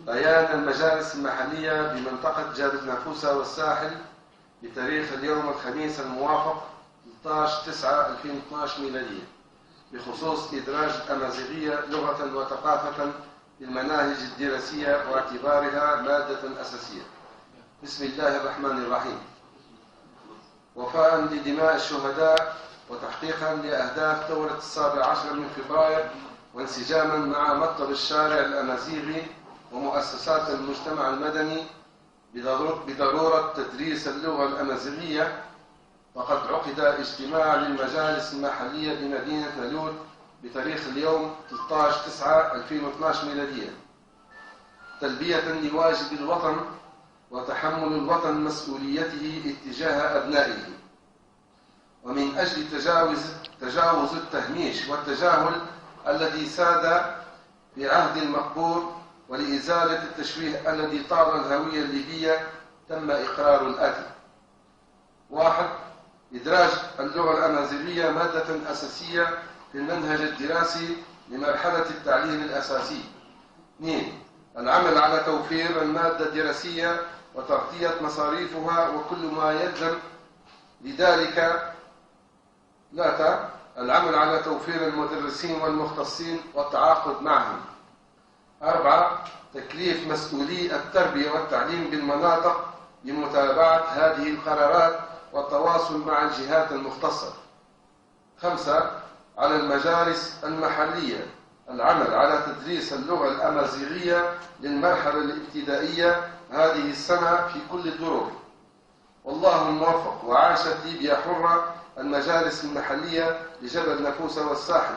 بيان المجالس المحلية بمنطقة جبل نافوسة والساحل بتاريخ اليوم الخميس الموافق 13/9/2012 ميلادية بخصوص إدراج الأمازيغية لغة وثقافة للمناهج الدراسية واعتبارها مادة أساسية. بسم الله الرحمن الرحيم. وفاء لدماء الشهداء وتحقيقا لأهداف ثورة 17 من فبراير وانسجاما مع مطلب الشارع الأمازيغي ومؤسسات المجتمع المدني بضرورة تدريس اللغة الأمازيغية، فقد عقد اجتماع للمجالس المحلية بمدينة نالوت بتاريخ اليوم 13/9/2012 ميلادية تلبية لواجب الوطن وتحمل الوطن مسؤوليته اتجاه أبنائه، ومن أجل تجاوز التهميش والتجاهل الذي ساد في عهد المقبور ولإزالة التشويه الذي طال الهوية الليبية، تم إقرار الآتي: 1. إدراج اللغة الأمازيغية مادة أساسية في المنهج الدراسي لمرحلة التعليم الأساسي. 2. العمل على توفير المادة الدراسية وتغطية مصاريفها وكل ما يلزم لذلك. 3. العمل على توفير المدرسين والمختصين والتعاقد معهم. 4. تكليف مسؤولي التربية والتعليم بالمناطق بمتابعة هذه القرارات والتواصل مع الجهات المختصة. 5. على المجالس المحلية العمل على تدريس اللغة الأمازيغية للمرحلة الابتدائية هذه السنة في كل الظروف. والله الموفق، وعاشت ليبيا حرة. المجالس المحلية لجبل نافوسة والساحل.